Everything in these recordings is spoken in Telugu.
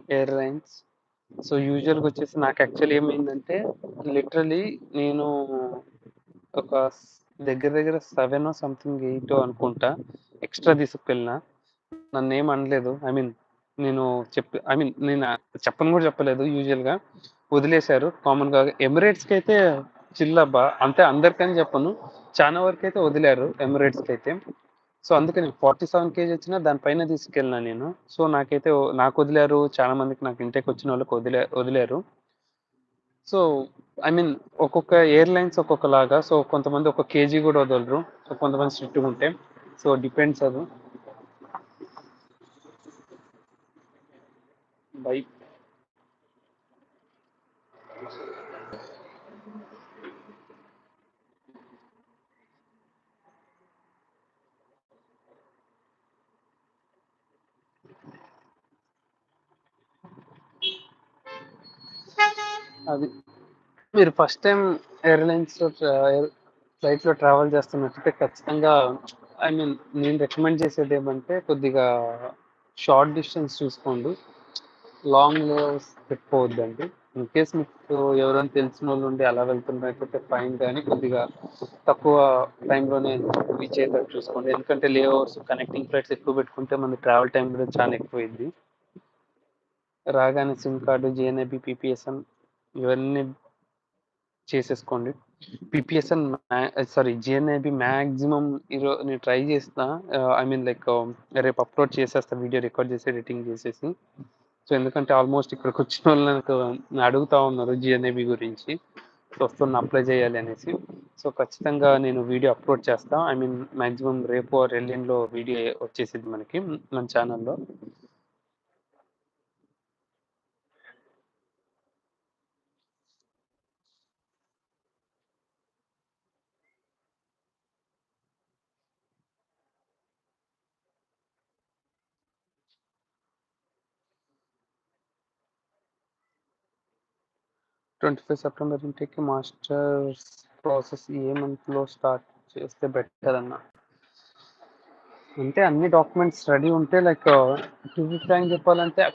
ఎయిర్‌లైన్స్. సో, యూజువల్‌గా వచ్చేసి నాకు యాక్చువల్లీ ఏమైందంటే, లిటరల్లీ నేను ఒక దగ్గర దగ్గర 7 సంథింగ్ 8 అనుకుంటా ఎక్స్‌ట్రా తీసుకెళ్ళినా. నన్నేం అనలేదు. నేను నేను చెప్పను గూడా చెప్పలేదు యూజువల్‌గా. వదిలేశారు కామన్‌గా. ఎమిరేట్స్‌కైతే చిల్ అబ్బా! అంటే అందరికని చెప్పను. చానా వరకైతే వదిలారు ఎమిరేట్స్‌కైతే. సో, అందుకని 47 కేజీ వచ్చినా దాని పైన తీసుకెళ్ళినా నేను. సో, నాకొదిలారు. చాలా మందికి నాకు ఇంటేకొచ్చినోళ్ళకి వదిలారు. సో, ఐ మీన్ ఒక్కొక్క ఎయిర్‌లైన్స్ ఒక్కొక్కలాగా. సో, కొంతమంది ఒక కేజీ గూడా వదలరు. సో, కొంతమంది స్ట్రిక్ట్‌గుంటే. సో, డిపెండ్స్ అది. బై అది. మీరు ఫస్ట్ టైమ్ ఎయిర్‌లైన్స్‌లో ఫ్లైట్‌లో ట్రావెల్ చేస్తున్నట్టయితే ఖచ్చితంగా ఐ మీన్ నేను రికమెండ్ చేసేదేమంటే కొద్దిగా షార్ట్ డిస్టెన్స్ చూసుకోండి. లాంగ్ పెట్టుకోవద్దండి. ఇన్‌కేస్ మీకు ఎవరైనా తెలిసినోళ్ళుండి అలా వెళ్తున్నట్టయితే ఫైన్ గానీ కొద్దిగా తక్కువ టైమ్‌లోనే రీచ్ అయ్యేటట్టు చూసుకోండి. ఎందుకంటే లే ఓవర్స్, కనెక్టింగ్ ఫ్లైట్స్ ఎక్కువ పెట్టుకుంటే మనకి ట్రావెల్ టైమ్ కూడా చాలా ఎక్కువయిద్ది. రాగానే సిమ్ కార్డ్, జీఎన్ఐబీ, పీపీఎస్ఎన్ ఇవన్నీ చేసేసుకోండి. పీపీఎస్ఎన్ జీఎన్ఐబీ మాక్సిమం నేను ట్రై చేస్తున్నా. రేపు అప్‌లోడ్ చేసేస్తా వీడియో రికార్డ్ చేసి, ఎడిటింగ్ చేసేసి. సో, ఎందుకంటే ఆల్‌మోస్ట్ ఇక్కడికొచ్చినోళ్ళు నాకు అడుగుతా ఉన్నారు జీఎన్ఐబీ గురించి. సో, వస్తున్నా అప్లై చేయాలి అనేసి. సో, ఖచ్చితంగా నేను వీడియో అప్‌లోడ్ చేస్తా. మాక్సిమం రేపు ఆర్ ఎల్లుండిలో వీడియో వచ్చేసిద్ది మనకి మన ఛానెల్‌లో. 25 సెప్టెంబర్ ఇంటేక్‌కి మాస్టర్స్ ప్రాసెస్ ఏ మంత్‌లో స్టార్ట్ చేస్తే బెటర్ అన్న? అంటే అన్ని డాక్యుమెంట్స్ రెడీ ఉంటే టు బీ ఫ్రాంక్ చెప్పాలంటే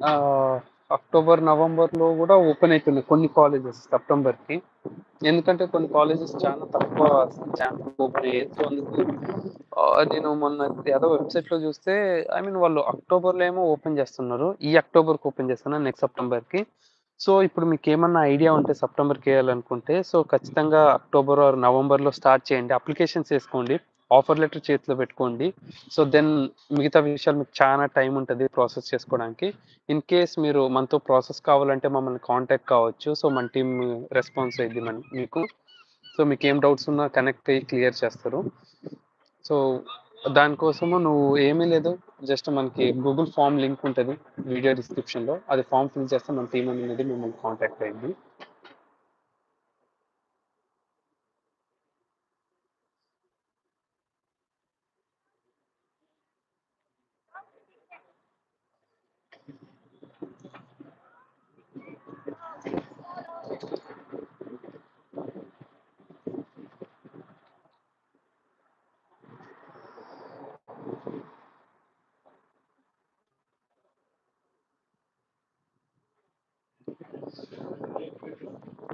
ఆహ్, అక్టోబర్, నవంబర్‌లో గూడా ఓపెన్ అయితున్నాయి కొన్ని కాలేజెస్ సెప్టెంబర్‌కి. ఎందుకంటే కొన్ని కాలేజెస్ చాలా తక్కువ ఛాన్సెస్ ఓపెన్ అయ్యాయి. సో, అందుకు నేను మొన్న ఏదో వెబ్‌సైట్‌లో చూస్తే వాళ్ళు అక్టోబర్‌లో ఏమో ఓపెన్ చేస్తున్నారు. ఈ అక్టోబర్‌కి ఓపెన్ చేస్తున్నారు నెక్స్ట్ సెప్టెంబర్‌కి. సో, ఇప్పుడు మీకేమన్నా ఐడియా ఉంటే సెప్టెంబర్‌కెయ్యాలనుకుంటే ఖచ్చితంగా అక్టోబర్ ఆర్ నవంబర్‌లో స్టార్ట్ చేయండి. అప్లికేషన్స్ ఏసుకోండి. ఆఫర్ లెటర్ చేతిలో పెట్టుకోండి. సో, దెన్ మిగతా విషయాలు మీకు చానా టైమ్ ఉంటది ప్రాసెస్ చేసుకోవడానికి. ఇన్ కేస్ మీరు మనతో ప్రాసెస్ కావాలంటే మమ్మల్ని కాంటాక్ట్ కావచ్చు. సో, మన టీమ్ రెస్పాన్స్ అయిద్ది మీకు. సో, మీకేం డౌట్స్ ఉన్నా కనెక్ట్ అయ్యి క్లియర్ చేస్తారు. సో, దానికోసము నువ్వు ఏమీ లేదు. జస్ట్ మనకి గూగుల్ ఫార్మ్ లింక్ ఉంటది. వీడియో డిస్క్రిప్షన్‌లో. అది ఫార్మ్ ఫిల్ చేస్తే మన టీమ్ అనేది మిమ్మల్ని కాంటాక్ట్ అయిద్ది.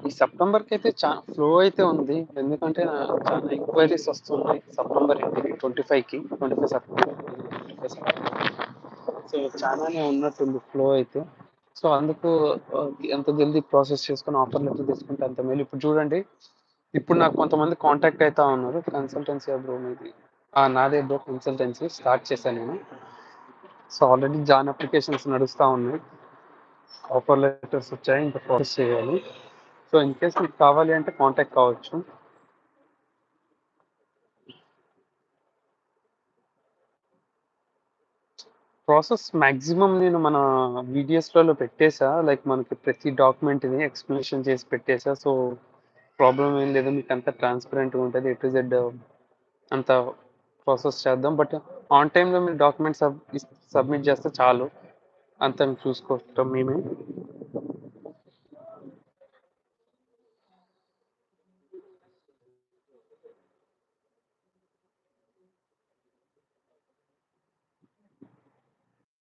ఈ సెప్టెంబర్‌కైతే ఫ్లో అయితే ఉంది. ఎందుకంటే చాలా ఎంక్వైరీస్ వస్తున్నాయి. సెప్టెంబర్ ఎండింగ్ 25కి 25 సెప్టెంబర్ 25 సెప్టెంబర్. సో, చాలానే ఉన్నట్టుంది ఫ్లో అయితే. సో, అందుకు ఎంత జల్దీ ప్రాసెస్ చేసుకొని ఆఫర్ లెటర్ తీసుకుంటే అంత మేలు. ఇప్పుడు చూడండి, ఇప్పుడు నాకు కొంతమంది కాంటాక్ట్ అయితా ఉన్నారు. కన్సల్టెన్సీ బ్రో మీది. నాదే బ్రో కన్సల్టెన్సీ స్టార్ట్ చేశాను నేను. సో, ఆల్రెడీ జాయిన్ అప్లికేషన్స్ నడుస్తా ఉన్నాయి. ఆఫర్ లెటర్స్ వచ్చాయి. ఇంకా ప్రాసెస్ చేయాలి. సో, ఇన్ కేస్ మీకు కావాలి అంటే కాంటాక్ట్ కావచ్చు. ప్రాసెస్ మాక్సిమం నేను మన వీడియోస్‌లలో పెట్టేసా. మనకి ప్రతి డాక్యుమెంట్‌ని ఎక్స్‌ప్లనేషన్ చేసి పెట్టేసా. సో, ప్రాబ్లమ్ ఏం లేదు. మీకంతా ట్రాన్స్‌పరెంట్‌గా ఉంటది. ఏ టు జెడ్ అంతా ప్రాసెస్ చేద్దాం. బట్ ఆన్ టైమ్‌లో మీరు డాక్యుమెంట్స్ సబ్మిట్ చేస్తే చాలు. అంతా చూసుకుంటాం మేమే.